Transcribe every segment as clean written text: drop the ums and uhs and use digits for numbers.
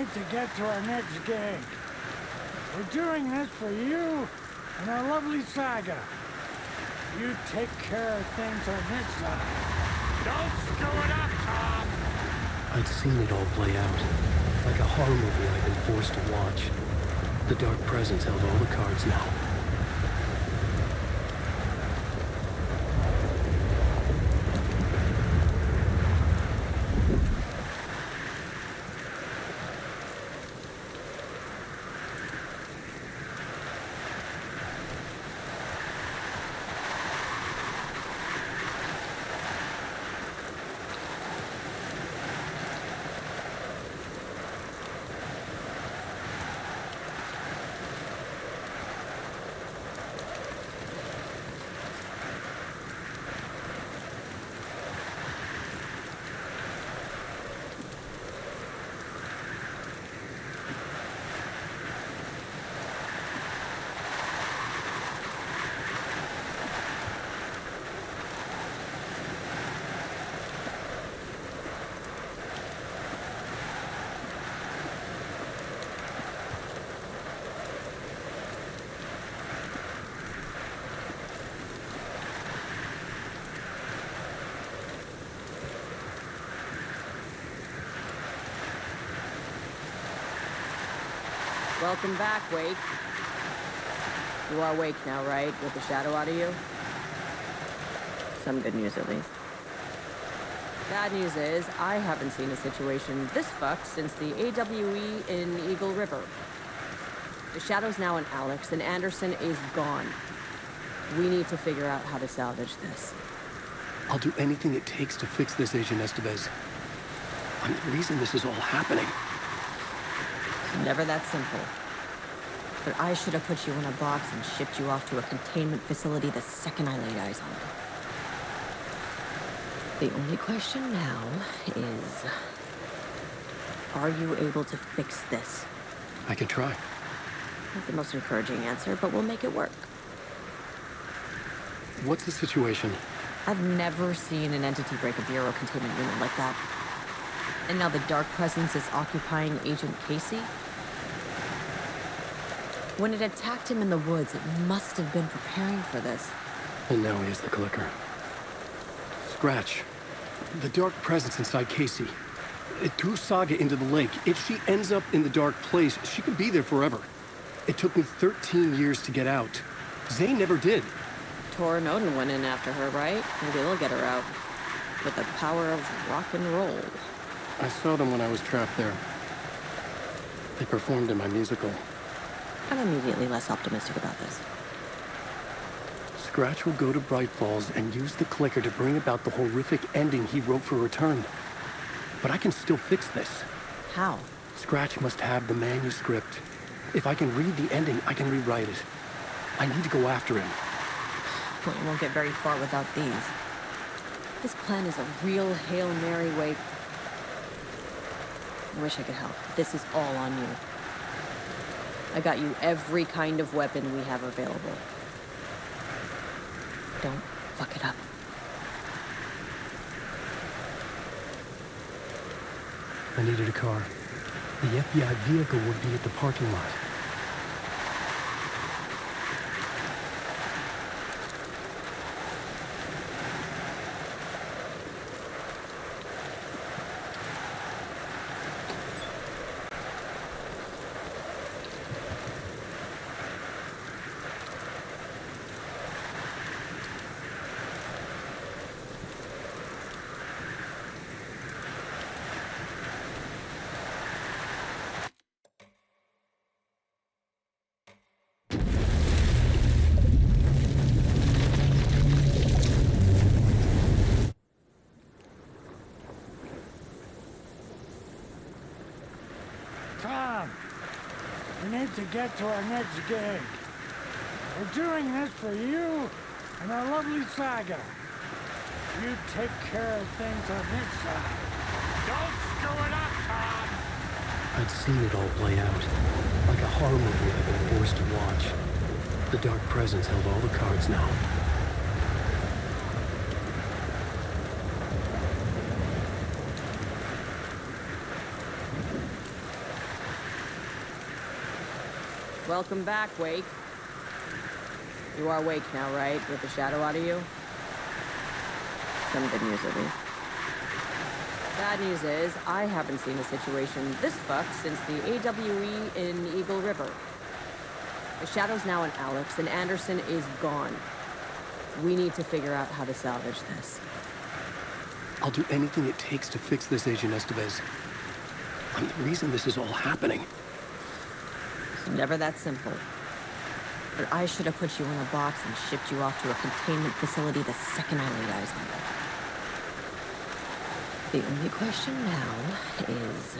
need to get to our next gig. We're doing this for you and our lovely saga. You take care of things on this side. Don't screw it up, Tom! I'd seen it all play out, like a horror movie I'd been forced to watch. The Dark Presence held all the cards now. Welcome back, Wake. You are awake now, right? With the shadow out of you? Some good news, at least. Bad news is, I haven't seen a situation this fucked since the AWE in Eagle River. The shadow's now in Alex, and Anderson is gone. We need to figure out how to salvage this. I'll do anything it takes to fix this, Agent Estevez. I'm the reason this is all happening. Never that simple. But I should have put you in a box and shipped you off to a containment facility the second I laid eyes on you. The only question now is, are you able to fix this? I could try. Not the most encouraging answer, but we'll make it work. What's the situation? I've never seen an entity break a Bureau containment unit like that. And now the Dark Presence is occupying Agent Casey? When it attacked him in the woods, it must have been preparing for this. And now he is the clicker. Scratch. The Dark Presence inside Casey. It threw Saga into the lake. If she ends up in the dark place, she could be there forever. It took me 13 years to get out. Zane never did. Tor and Odin went in after her, right? Maybe they'll get her out. With the power of rock and roll. I saw them when I was trapped there. They performed in my musical. I'm immediately less optimistic about this. Scratch will go to Bright Falls and use the clicker to bring about the horrific ending he wrote for Return. But I can still fix this. How? Scratch must have the manuscript. If I can read the ending, I can rewrite it. I need to go after him. Well, you won't get very far without these. This plan is a real Hail Mary, Wake. I wish I could help. This is all on you. I got you every kind of weapon we have available. Don't fuck it up. I needed a car. The FBI vehicle would be at the parking lot. Tom, we need to get to our next gig. We're doing this for you and our lovely saga. You take care of things on this side. Don't screw it up, Tom! I'd seen it all play out, like a horror movie I'd been forced to watch. The Dark Presence held all the cards now. Welcome back, Wake. You are Wake now, right? With the shadow out of you? Some good news, at least. Bad news is, I haven't seen a situation this fucked since the AWE in Eagle River. The shadow's now in Alex, and Anderson is gone. We need to figure out how to salvage this. I'll do anything it takes to fix this, Agent Estevez. I'm the reason this is all happening. It's never that simple. But I should have put you in a box and shipped you off to a containment facility the second I laid eyes on you. The only question now is,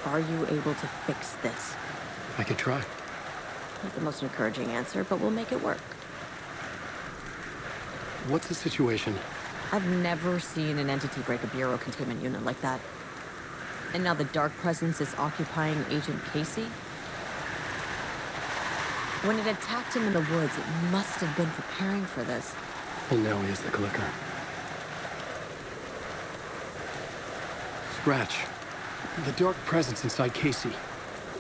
are you able to fix this? I could try. Not the most encouraging answer, but we'll make it work. What's the situation? I've never seen an entity break a bureau containment unit like that. And now the Dark Presence is occupying Agent Casey? When it attacked him in the woods, it must have been preparing for this. And now he has the clicker. Scratch. The Dark Presence inside Casey.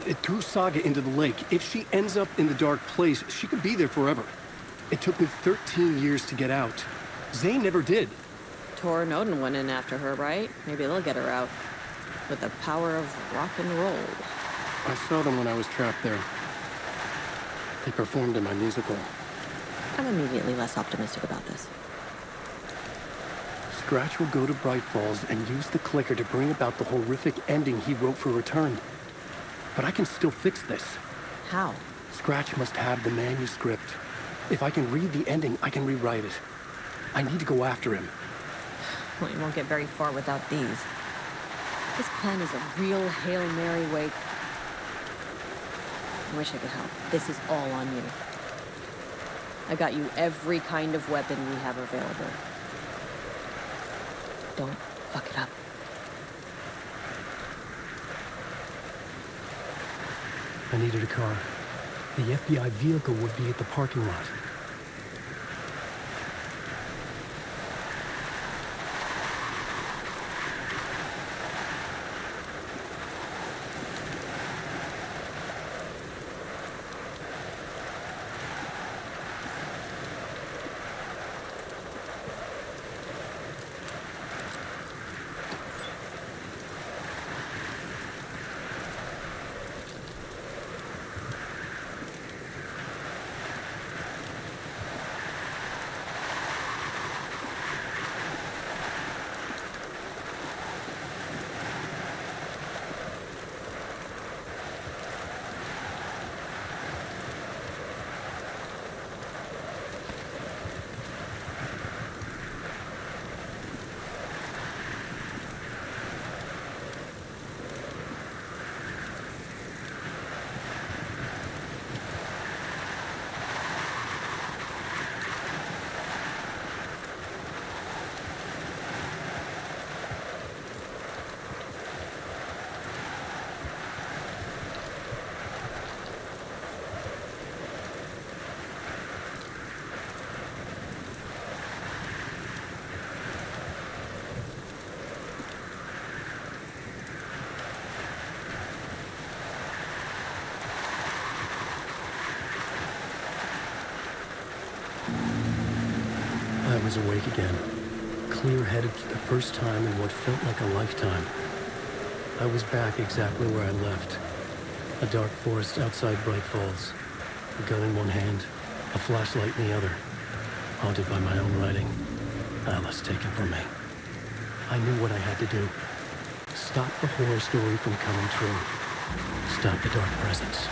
It threw Saga into the lake. If she ends up in the Dark Place, she could be there forever. It took me 13 years to get out. Zane never did. Tor and Odin went in after her, right? Maybe they'll get her out. With the power of rock and roll. I saw them when I was trapped there. They performed in my musical. I'm immediately less optimistic about this. Scratch will go to Bright Falls and use the clicker to bring about the horrific ending he wrote for Return. But I can still fix this. How? Scratch must have the manuscript. If I can read the ending, I can rewrite it. I need to go after him. Well, you won't get very far without these. This plan is a real Hail Mary, Wake. I wish I could help. This is all on you. I got you every kind of weapon we have available. Don't fuck it up. I needed a car. The FBI vehicle would be at the parking lot. I was awake again, clear-headed for the first time in what felt like a lifetime. I was back exactly where I left. A dark forest outside Bright Falls. A gun in one hand, a flashlight in the other. Haunted by my own writing. Alice taken from me. I knew what I had to do. Stop the horror story from coming true. Stop the Dark Presence.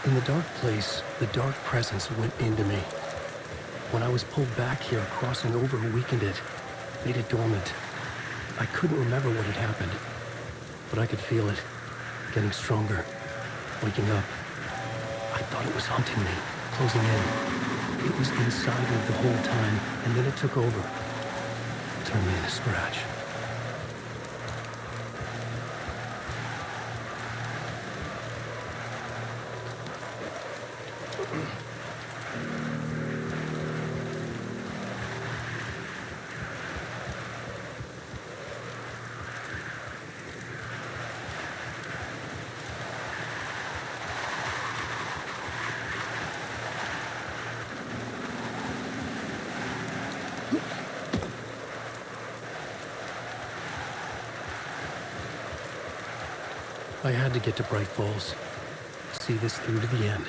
In the dark place, the dark presence went into me. When I was pulled back here, crossing over weakened it, made it dormant. I couldn't remember what had happened, but I could feel it, getting stronger, waking up. I thought it was hunting me, closing in. It was inside me the whole time, and then it took over. Turned me into Scratch. I had to get to Bright Falls. See this through to the end.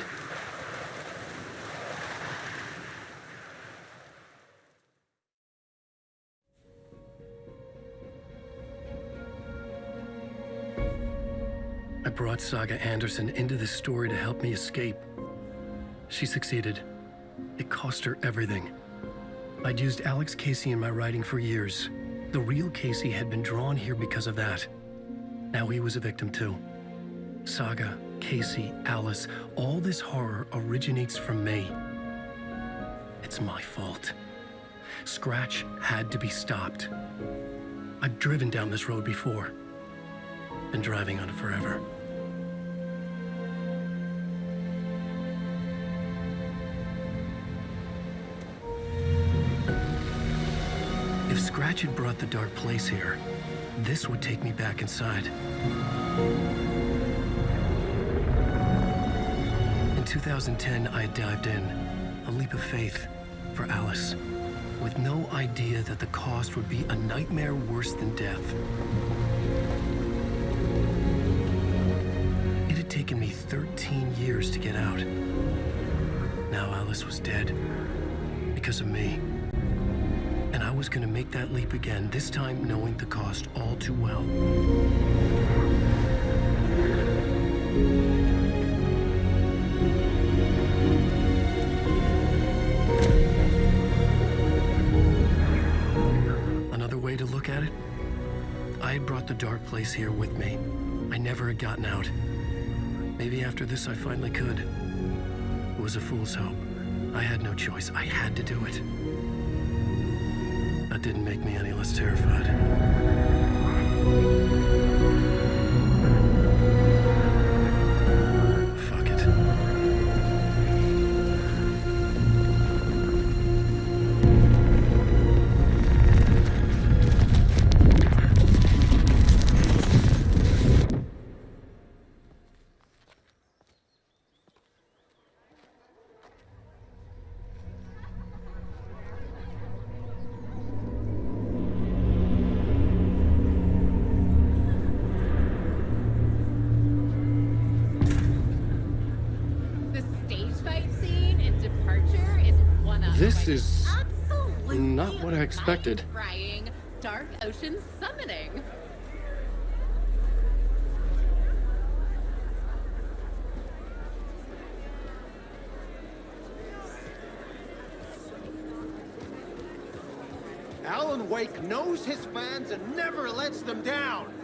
I brought Saga Anderson into this story to help me escape. She succeeded. It cost her everything. I'd used Alex Casey in my writing for years. The real Casey had been drawn here because of that. Now he was a victim too. Saga, Casey, Alice, all this horror originates from me. It's my fault. Scratch had to be stopped. I've driven down this road before. Been driving on it forever. If Scratch had brought the dark place here, this would take me back inside. In 2010, I dived in, a leap of faith, for Alice, with no idea that the cost would be a nightmare worse than death. It had taken me 13 years to get out. Now Alice was dead, because of me. And I was gonna make that leap again, this time knowing the cost all too well. brought the dark place here with me. I never had gotten out. Maybe after this I finally could. It was a fool's hope. I had no choice. I had to do it. That didn't make me any less terrified. Fuck it. This is not what I expected. Frying, dark ocean summoning. Alan Wake knows his fans and never lets them down.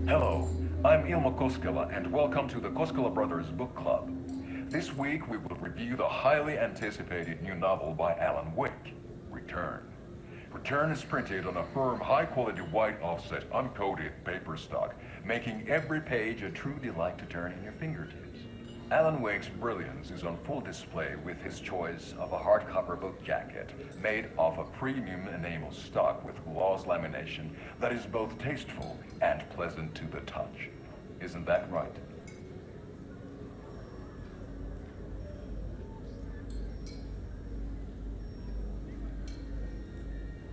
Hello, I'm Ilmo Koskela, and welcome to the Koskela Brothers Book Club. This week we will review the highly anticipated new novel by Alan Wake, Return. Return is printed on a firm, high-quality white offset, uncoated paper stock, making every page a true delight to turn in your fingertips. Alan Wake's brilliance is on full display with his choice of a hardcover book jacket made of a premium enamel stock with gloss lamination that is both tasteful and pleasant to the touch. Isn't that right?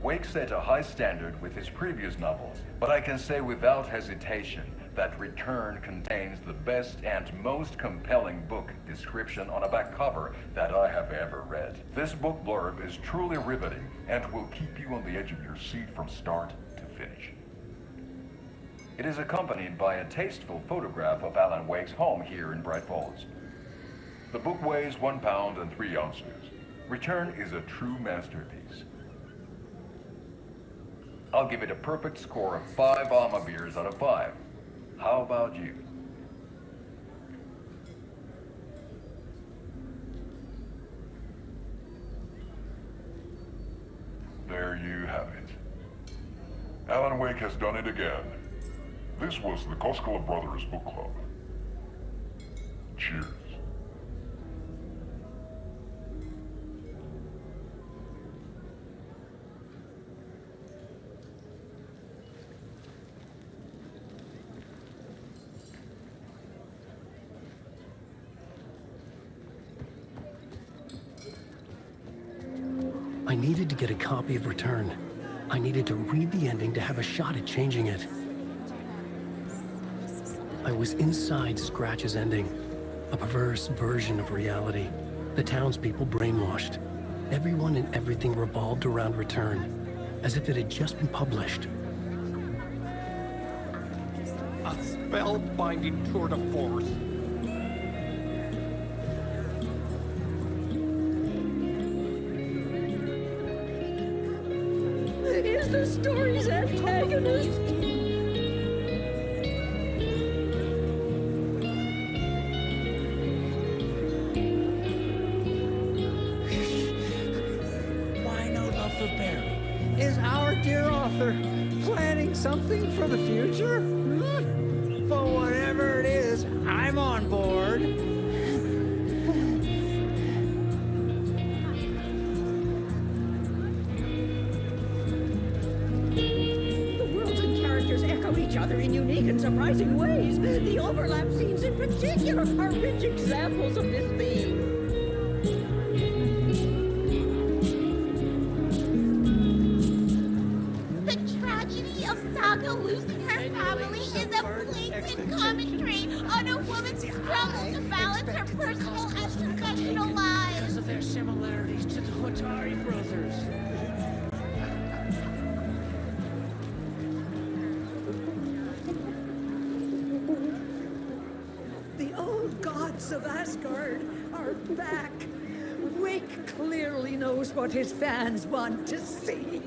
Wake set a high standard with his previous novels, but I can say without hesitation that Return contains the best and most compelling book description on a back cover that I have ever read. This book blurb is truly riveting and will keep you on the edge of your seat from start to finish. It is accompanied by a tasteful photograph of Alan Wake's home here in Bright Falls. The book weighs 1 pound and 3 ounces. Return is a true masterpiece. I'll give it a perfect score of 5 Alma beers out of 5. How about you? There you have it. Alan Wake has done it again. This was the Koskela Brothers Book Club. Cheers. I needed to get a copy of Return. I needed to read the ending to have a shot at changing it. I was inside Scratch's ending, a perverse version of reality. The townspeople brainwashed. Everyone and everything revolved around Return, as if it had just been published. A spellbinding tour de force. Is the story's antagonist? Why no love for Barry? Is our dear author planning something for the future? For whatever it is, I'm on board. Each other in unique and surprising ways. The overlap scenes in particular are rich examples of this theme. The tragedy of Saga losing her family is a blatant commentary on a woman's struggle to balance her personal and professional lives. Because of their similarities to the Watari brothers. gods of Asgard are back. Wake clearly knows what his fans want to see.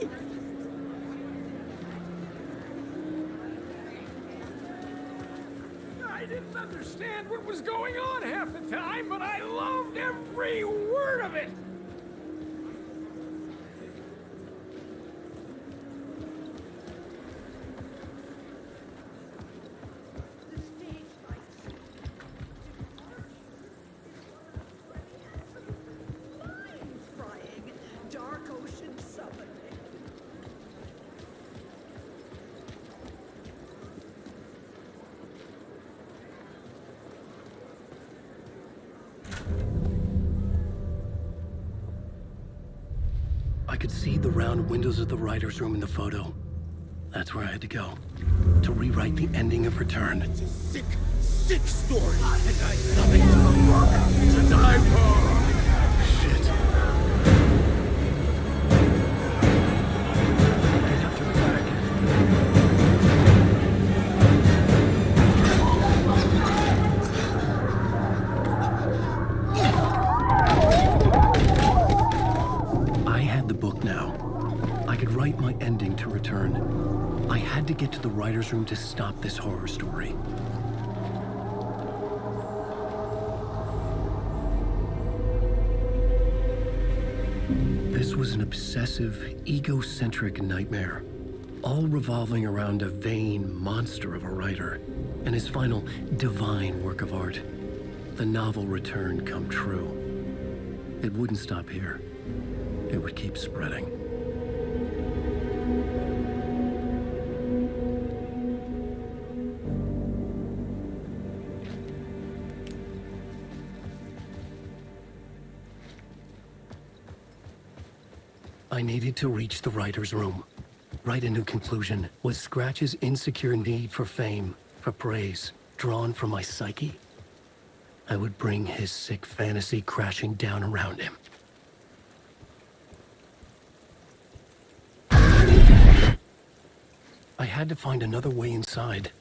I didn't understand what was going on half the time, but I loved every word of it! Dark ocean summoning. I could see the round windows of the writer's room in the photo. That's where I had to go. To rewrite the ending of Return. It's a sick, sick story. And I nothing to the book to die for. Shit. Get out to the back. I had the book now. I could write my ending to Return. I had to get to the writer's room to stop this horror story. This was an obsessive, egocentric nightmare, all revolving around a vain monster of a writer and his final divine work of art, the novel Return come true. It wouldn't stop here. It would keep spreading. I needed to reach the writer's room. Write a new conclusion. Was Scratch's insecure need for fame, for praise, drawn from my psyche? I would bring his sick fantasy crashing down around him. I had to find another way inside.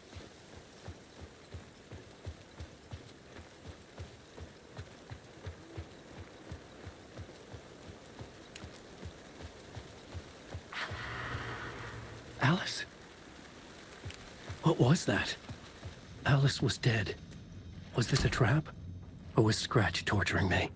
Alice? What was that? Alice was dead. Was this a trap? Or was Scratch torturing me?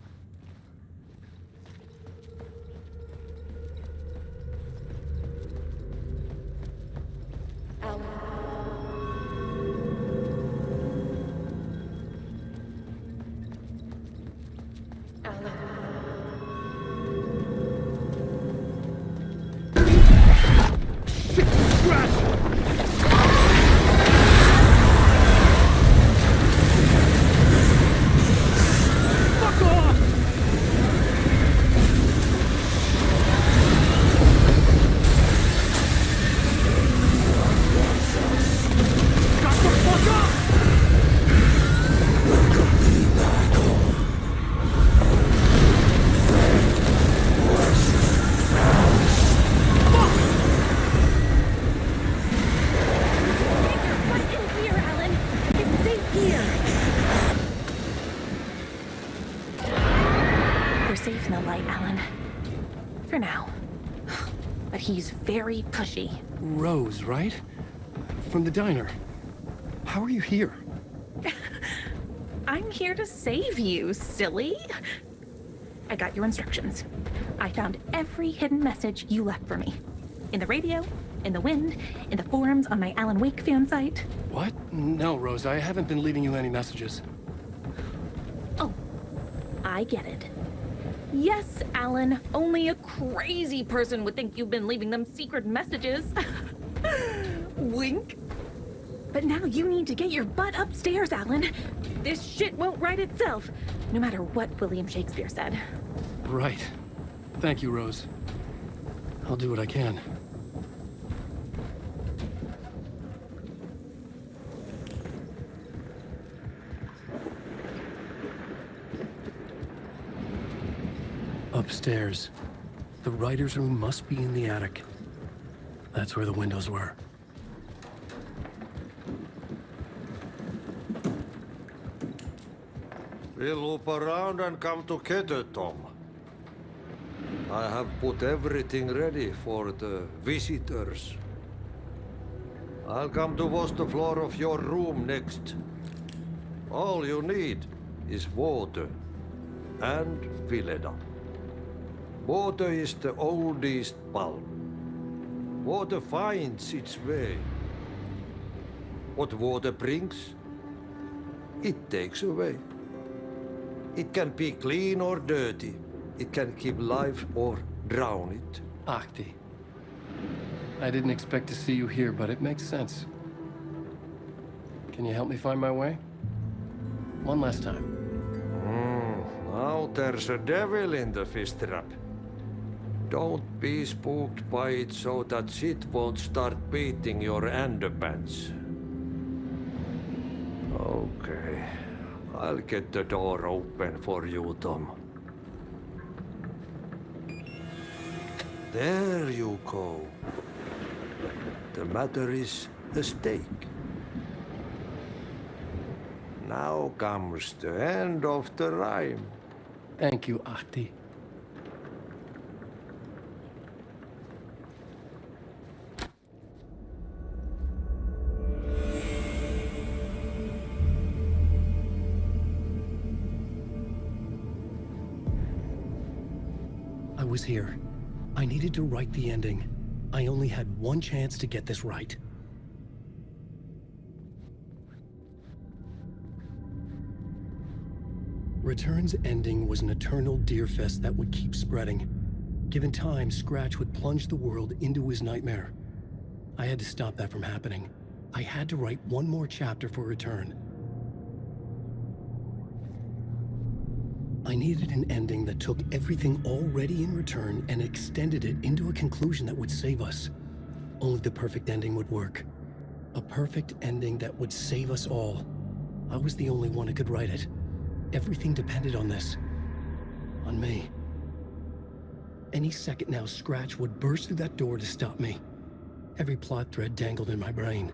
Safe in the light, Alan. For now. But he's very pushy. Rose, right? From the diner. How are you here? I'm here to save you, silly. I got your instructions. I found every hidden message you left for me. In the radio, in the wind, in the forums on my Alan Wake fan site. What? No, Rose, I haven't been leaving you any messages. Oh, I get it. Yes, Alan, only a crazy person would think you've been leaving them secret messages. Wink. But now you need to get your butt upstairs, Alan. This shit won't write itself, no matter what William Shakespeare said. Right. Thank you, Rose. I'll do what I can. Upstairs. The writer's room must be in the attic. That's where the windows were. We'll loop around and come together, Tom. I have put everything ready for the visitors. I'll come to wash the floor of your room next. All you need is water and Vileda. Water is the oldest bulb. Water finds its way. What water brings, it takes away. It can be clean or dirty. It can keep life or drown it. Ahti. I didn't expect to see you here, but it makes sense. Can you help me find my way? One last time. Now there's a devil in the fish trap. Don't be spooked by it so that shit won't start beating your underpants. Okay. I'll get the door open for you, Tom. There you go. The matter is a stake. Now comes the end of the rhyme. Thank you, Ahti. I was here. I needed to write the ending. I only had one chance to get this right. Return's ending was an eternal Deerfest that would keep spreading. Given time, Scratch would plunge the world into his nightmare. I had to stop that from happening. I had to write one more chapter for Return. I needed an ending that took everything already in Return and extended it into a conclusion that would save us. Only the perfect ending would work. A perfect ending that would save us all. I was the only one who could write it. Everything depended on this. On me. Any second now, Scratch would burst through that door to stop me. Every plot thread dangled in my brain.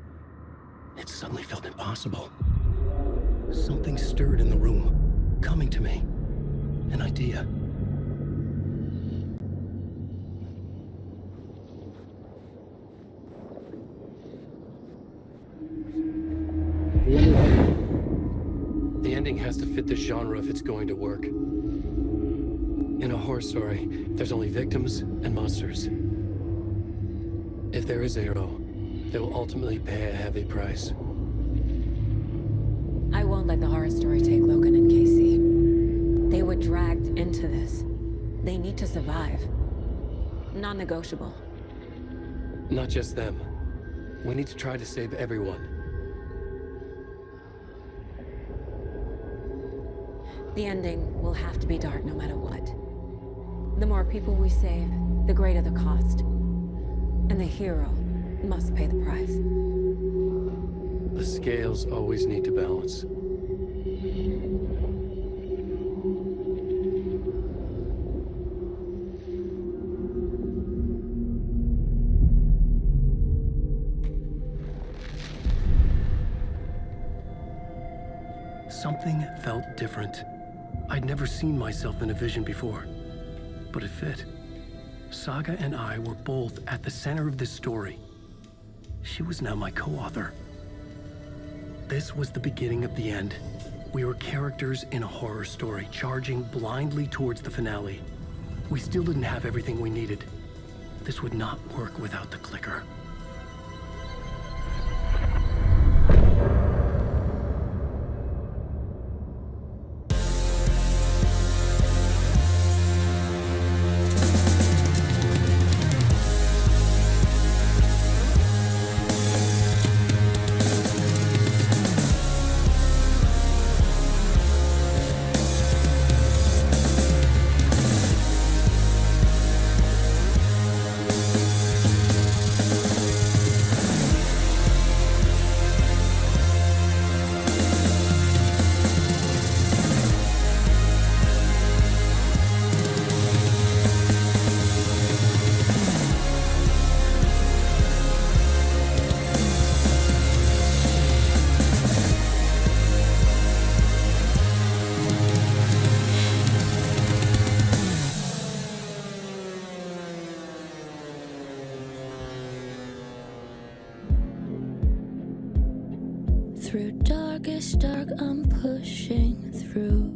It suddenly felt impossible. Something stirred in the room, coming to me. An idea. The ending has to fit the genre if it's going to work. In a horror story, there's only victims and monsters. If there is a hero, they will ultimately pay a heavy price. I won't let the horror story take Logan and Casey. They were dragged into this. They need to survive. Non-negotiable. Not just them. We need to try to save everyone. The ending will have to be dark no matter what. The more people we save, the greater the cost. And the hero must pay the price. The scales always need to balance. Something felt different. I'd never seen myself in a vision before, but it fit. Saga and I were both at the center of this story. She was now my co-author. This was the beginning of the end. We were characters in a horror story, charging blindly towards the finale. We still didn't have everything we needed. This would not work without the clicker. Through darkest dark, I'm pushing through.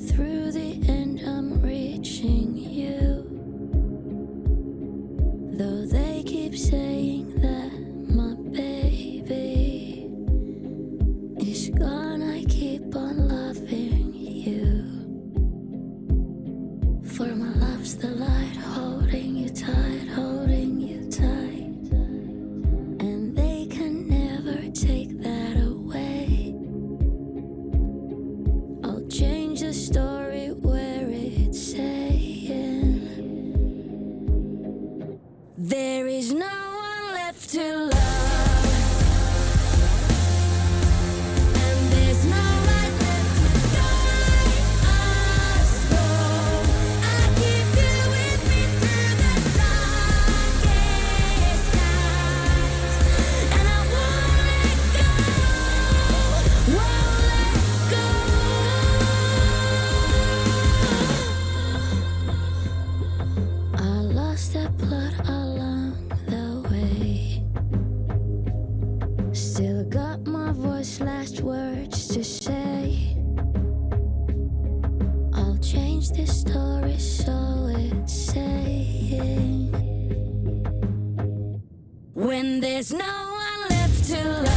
Through the end, I'm reaching you. Though they keep saying that my baby is gone, I keep on loving you. For my love's the light, holding you tight, holding you tight. And they can never take that away. I'll change the story where it's saying there is no one left to love. And there's no light left to guide us home. I keep you with me through the darkest nights. And I won't let go, won't let go. I lost that plot along the way. Still got my voice, last words to say. I'll change this story so it's saying when there's no one left to love.